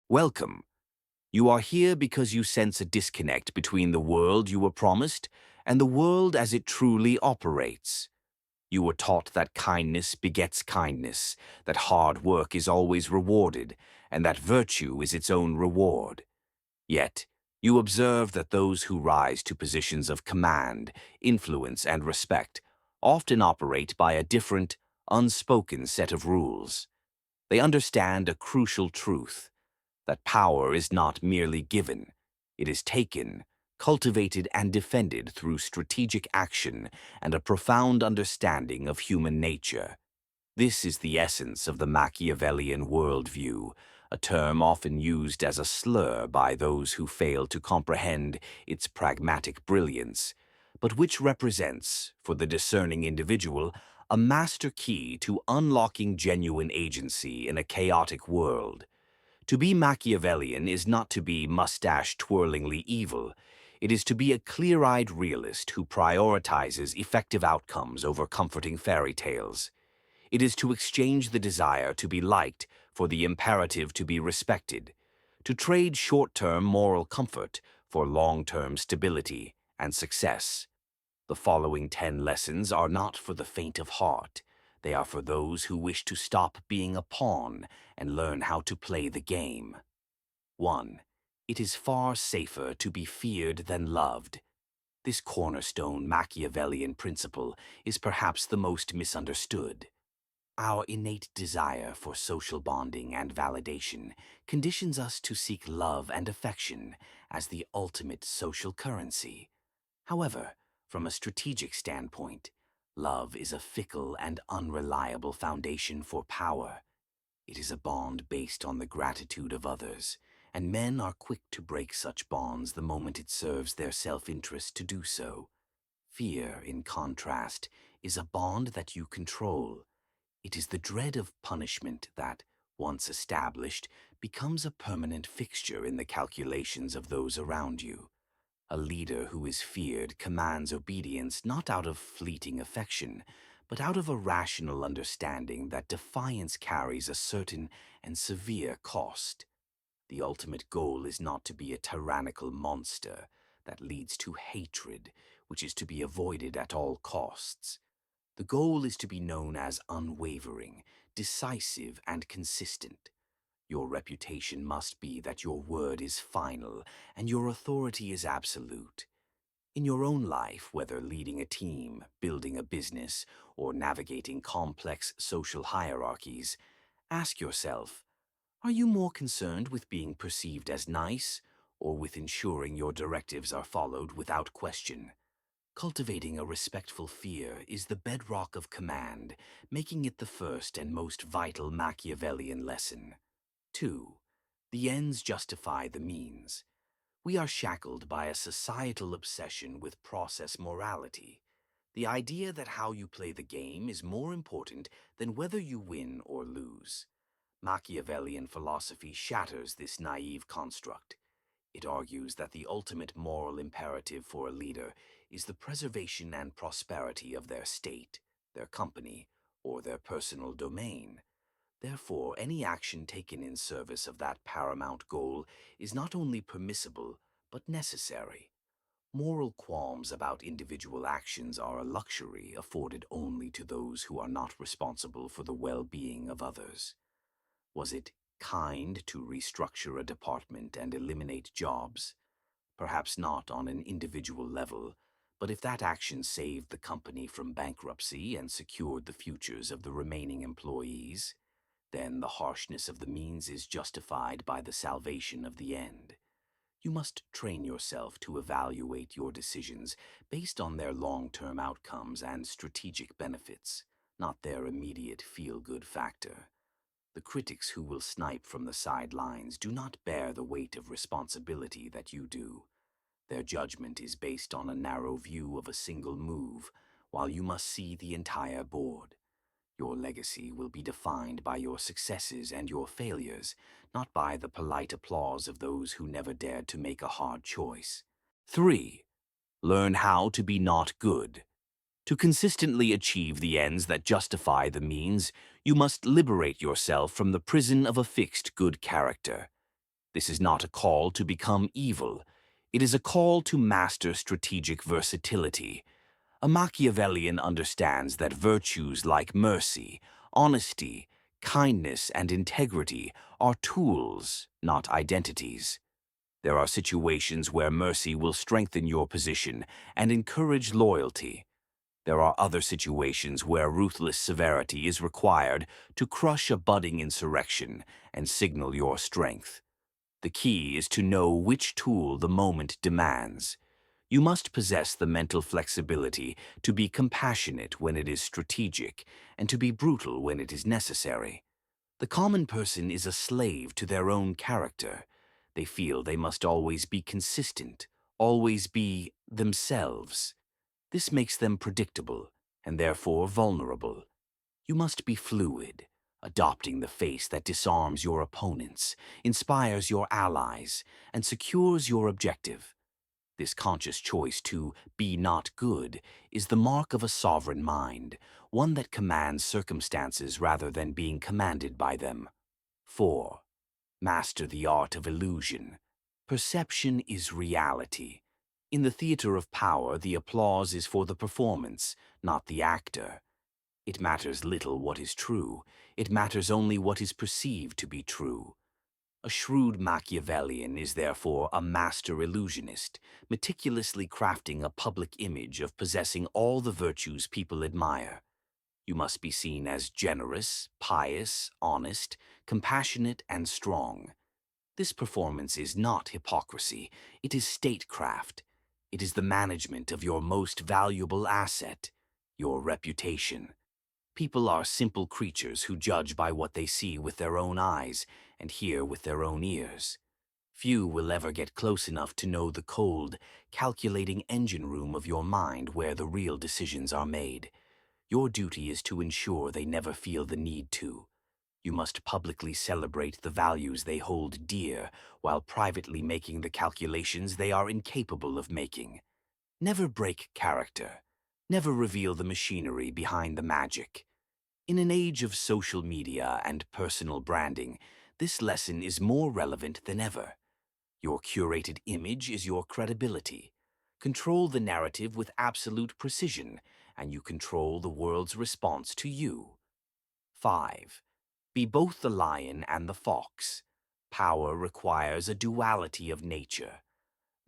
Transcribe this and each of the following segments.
Welcome. You are here because you sense a disconnect between the world you were promised and the world as it truly operates. You were taught that kindness begets kindness, that hard work is always rewarded, and that virtue is its own reward. Yet, you observe that those who rise to positions of command, influence, and respect often operate by a different, unspoken set of rules. They understand a crucial truth: that power is not merely given, it is taken, cultivated, and defended through strategic action and a profound understanding of human nature. This is the essence of the Machiavellian worldview, a term often used as a slur by those who fail to comprehend its pragmatic brilliance, but which represents, for the discerning individual, a master key to unlocking genuine agency in a chaotic world. To be Machiavellian is not to be mustache-twirlingly evil. It is to be a clear-eyed realist who prioritizes effective outcomes over comforting fairy tales. It is to exchange the desire to be liked for the imperative to be respected, to trade short-term moral comfort for long-term stability and success. The following 10 lessons are not for the faint of heart. They are for those who wish to stop being a pawn and learn how to play the game. 1. It is far safer to be feared than loved. This cornerstone Machiavellian principle is perhaps the most misunderstood. Our innate desire for social bonding and validation conditions us to seek love and affection as the ultimate social currency. However, from a strategic standpoint, love is a fickle and unreliable foundation for power. It is a bond based on the gratitude of others, and men are quick to break such bonds the moment it serves their self-interest to do so. Fear, in contrast, is a bond that you control. It is the dread of punishment that, once established, becomes a permanent fixture in the calculations of those around you. A leader who is feared commands obedience not out of fleeting affection, but out of a rational understanding that defiance carries a certain and severe cost. The ultimate goal is not to be a tyrannical monster that leads to hatred, which is to be avoided at all costs. The goal is to be known as unwavering, decisive, and consistent. Your reputation must be that your word is final and your authority is absolute. In your own life, whether leading a team, building a business, or navigating complex social hierarchies, ask yourself, are you more concerned with being perceived as nice or with ensuring your directives are followed without question? Cultivating a respectful fear is the bedrock of command, making it the first and most vital Machiavellian lesson. 2. The ends justify the means. We are shackled by a societal obsession with process morality. The idea that how you play the game is more important than whether you win or lose. Machiavellian philosophy shatters this naive construct. It argues that the ultimate moral imperative for a leader is the preservation and prosperity of their state, their company, or their personal domain. Therefore, any action taken in service of that paramount goal is not only permissible, but necessary. Moral qualms about individual actions are a luxury afforded only to those who are not responsible for the well-being of others. Was it kind to restructure a department and eliminate jobs? Perhaps not on an individual level, but if that action saved the company from bankruptcy and secured the futures of the remaining employees, then the harshness of the means is justified by the salvation of the end. You must train yourself to evaluate your decisions based on their long-term outcomes and strategic benefits, not their immediate feel-good factor. The critics who will snipe from the sidelines do not bear the weight of responsibility that you do. Their judgment is based on a narrow view of a single move, while you must see the entire board. Your legacy will be defined by your successes and your failures, not by the polite applause of those who never dared to make a hard choice. 3. Learn how to be not good. To consistently achieve the ends that justify the means, you must liberate yourself from the prison of a fixed good character. This is not a call to become evil. It is a call to master strategic versatility. A Machiavellian understands that virtues like mercy, honesty, kindness, and integrity are tools, not identities. There are situations where mercy will strengthen your position and encourage loyalty. There are other situations where ruthless severity is required to crush a budding insurrection and signal your strength. The key is to know which tool the moment demands. You must possess the mental flexibility to be compassionate when it is strategic and to be brutal when it is necessary. The common person is a slave to their own character. They feel they must always be consistent, always be themselves. This makes them predictable and therefore vulnerable. You must be fluid, adopting the face that disarms your opponents, inspires your allies, and secures your objective. This conscious choice to be not good is the mark of a sovereign mind, one that commands circumstances rather than being commanded by them. 4. Master the art of illusion. Perception is reality. In the theater of power, the applause is for the performance, not the actor. It matters little what is true. It matters only what is perceived to be true. A shrewd Machiavellian is therefore a master illusionist, meticulously crafting a public image of possessing all the virtues people admire. You must be seen as generous, pious, honest, compassionate, and strong. This performance is not hypocrisy, it is statecraft. It is the management of your most valuable asset, your reputation. People are simple creatures who judge by what they see with their own eyes and hear with their own ears. Few will ever get close enough to know the cold, calculating engine room of your mind where the real decisions are made. Your duty is to ensure they never feel the need to. You must publicly celebrate the values they hold dear while privately making the calculations they are incapable of making. Never break character. Never reveal the machinery behind the magic. In an age of social media and personal branding, this lesson is more relevant than ever. Your curated image is your credibility. Control the narrative with absolute precision, and you control the world's response to you. 5. Be both the lion and the fox. Power requires a duality of nature.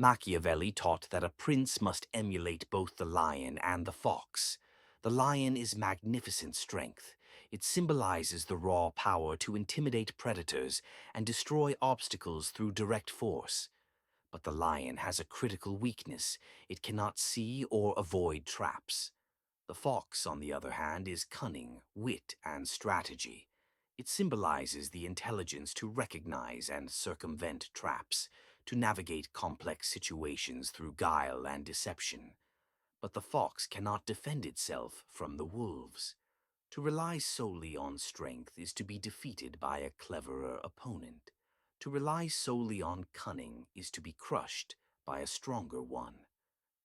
Machiavelli taught that a prince must emulate both the lion and the fox. The lion is magnificent strength. It symbolizes the raw power to intimidate predators and destroy obstacles through direct force. But the lion has a critical weakness. It cannot see or avoid traps. The fox, on the other hand, is cunning, wit, and strategy. It symbolizes the intelligence to recognize and circumvent traps, to navigate complex situations through guile and deception. But the fox cannot defend itself from the wolves. To rely solely on strength is to be defeated by a cleverer opponent. To rely solely on cunning is to be crushed by a stronger one.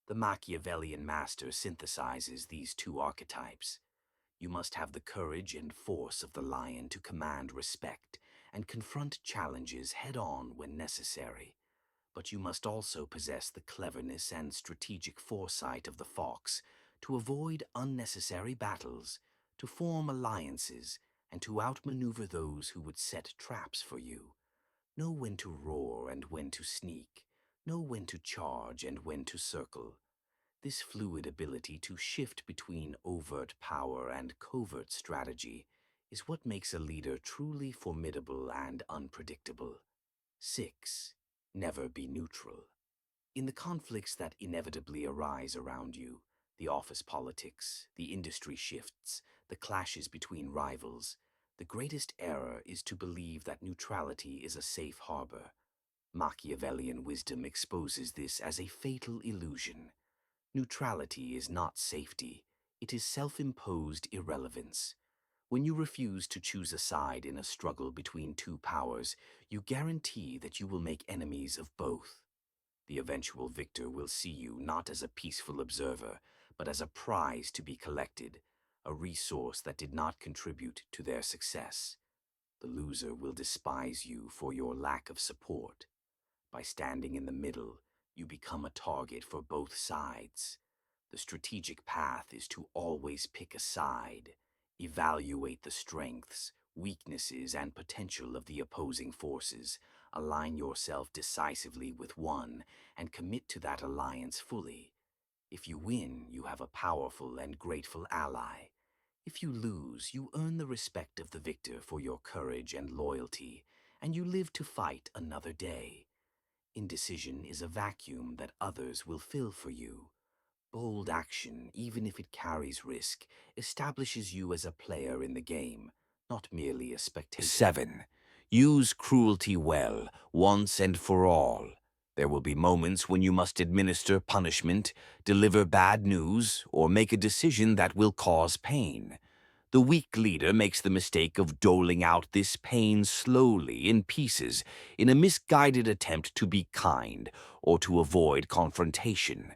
The Machiavellian master synthesizes these two archetypes. You must have the courage and force of the lion to command respect and confront challenges head-on when necessary. But you must also possess the cleverness and strategic foresight of the fox to avoid unnecessary battles, to form alliances, and to outmaneuver those who would set traps for you. Know when to roar and when to sneak. Know when to charge and when to circle. This fluid ability to shift between overt power and covert strategy is what makes a leader truly formidable and unpredictable. 6. Never be neutral. In the conflicts that inevitably arise around you, the office politics, the industry shifts, the clashes between rivals, the greatest error is to believe that neutrality is a safe harbor. Machiavellian wisdom exposes this as a fatal illusion. Neutrality is not safety, it is self-imposed irrelevance. When you refuse to choose a side in a struggle between two powers, you guarantee that you will make enemies of both. The eventual victor will see you not as a peaceful observer, but as a prize to be collected, a resource that did not contribute to their success. The loser will despise you for your lack of support. By standing in the middle, you become a target for both sides. The strategic path is to always pick a side, evaluate the strengths, weaknesses, and potential of the opposing forces, align yourself decisively with one, and commit to that alliance fully. If you win, you have a powerful and grateful ally. If you lose, you earn the respect of the victor for your courage and loyalty, and you live to fight another day. Indecision is a vacuum that others will fill for you. Bold action, even if it carries risk, establishes you as a player in the game, not merely a spectator. 7. Use cruelty well, once and for all. There will be moments when you must administer punishment, deliver bad news, or make a decision that will cause pain. The weak leader makes the mistake of doling out this pain slowly in pieces in a misguided attempt to be kind or to avoid confrontation.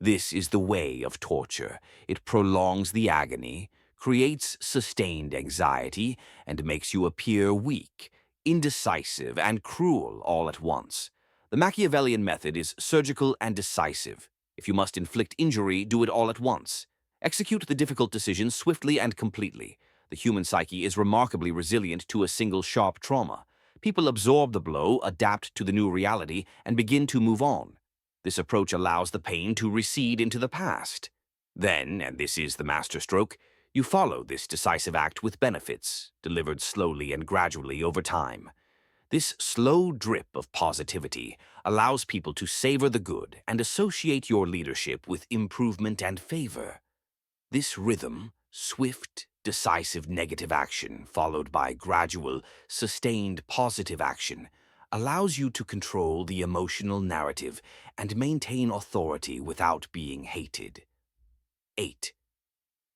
This is the way of torture. It prolongs the agony, creates sustained anxiety, and makes you appear weak, indecisive, and cruel all at once. The Machiavellian method is surgical and decisive. If you must inflict injury, do it all at once. Execute the difficult decisions swiftly and completely. The human psyche is remarkably resilient to a single sharp trauma. People absorb the blow, adapt to the new reality, and begin to move on. This approach allows the pain to recede into the past. Then, and this is the masterstroke, you follow this decisive act with benefits, delivered slowly and gradually over time. This slow drip of positivity allows people to savor the good and associate your leadership with improvement and favor. This rhythm, swift, decisive negative action followed by gradual, sustained positive action, allows you to control the emotional narrative and maintain authority without being hated. 8.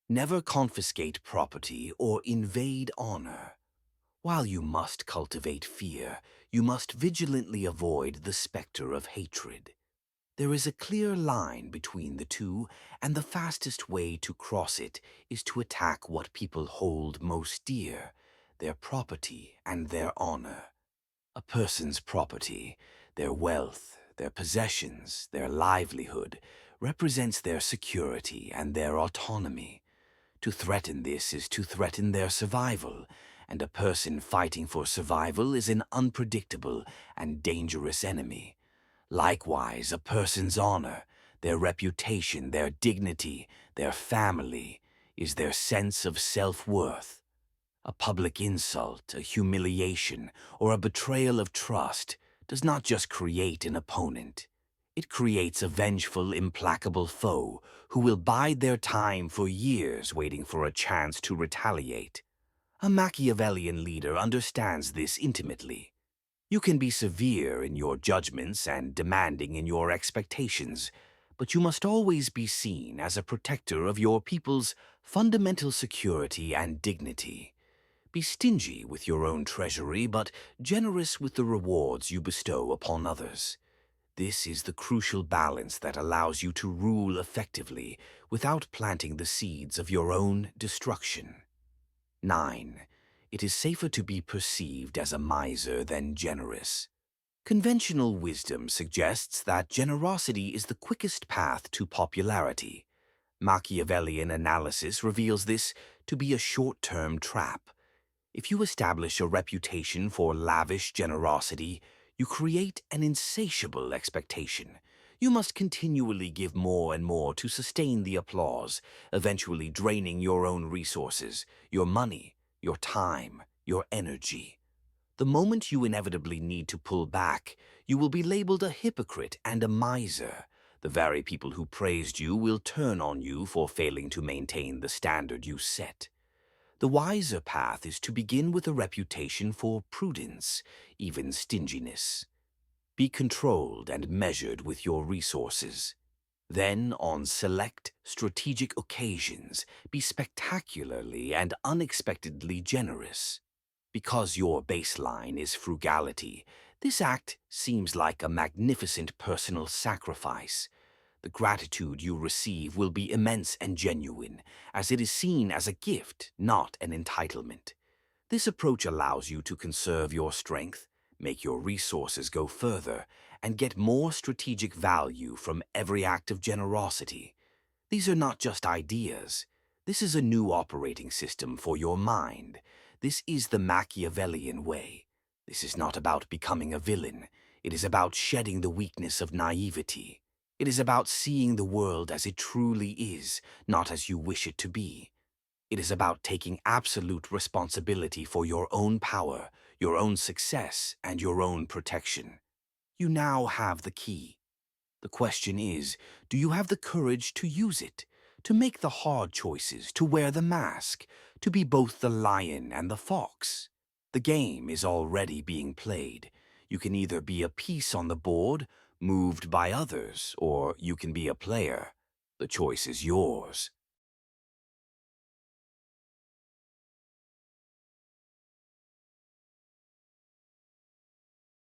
Never confiscate property or invade honor. While you must cultivate fear, you must vigilantly avoid the specter of hatred. There is a clear line between the two, and the fastest way to cross it is to attack what people hold most dear, their property and their honor. A person's property, their wealth, their possessions, their livelihood, represents their security and their autonomy. To threaten this is to threaten their survival, and a person fighting for survival is an unpredictable and dangerous enemy. Likewise, a person's honor, their reputation, their dignity, their family, is their sense of self-worth. A public insult, a humiliation, or a betrayal of trust does not just create an opponent. It creates a vengeful, implacable foe who will bide their time for years waiting for a chance to retaliate. A Machiavellian leader understands this intimately. You can be severe in your judgments and demanding in your expectations, but you must always be seen as a protector of your people's fundamental security and dignity. Be stingy with your own treasury, but generous with the rewards you bestow upon others. This is the crucial balance that allows you to rule effectively without planting the seeds of your own destruction. 9. It is safer to be perceived as a miser than generous. Conventional wisdom suggests that generosity is the quickest path to popularity. Machiavellian analysis reveals this to be a short-term trap. If you establish a reputation for lavish generosity, you create an insatiable expectation. You must continually give more and more to sustain the applause, eventually draining your own resources, your money, your time, your energy. The moment you inevitably need to pull back, you will be labeled a hypocrite and a miser. The very people who praised you will turn on you for failing to maintain the standard you set. The wiser path is to begin with a reputation for prudence, even stinginess. Be controlled and measured with your resources. Then, on select, strategic occasions, be spectacularly and unexpectedly generous. Because your baseline is frugality, this act seems like a magnificent personal sacrifice. The gratitude you receive will be immense and genuine, as it is seen as a gift, not an entitlement. This approach allows you to conserve your strength, make your resources go further, and get more strategic value from every act of generosity. These are not just ideas. This is a new operating system for your mind. This is the Machiavellian way. This is not about becoming a villain. It is about shedding the weakness of naivety. It is about seeing the world as it truly is, not as you wish it to be. It is about taking absolute responsibility for your own power, your own success, and your own protection. You now have the key. The question is, do you have the courage to use it, to make the hard choices, to wear the mask, to be both the lion and the fox? The game is already being played. You can either be a piece on the board, moved by others, or you can be a player. The choice is yours.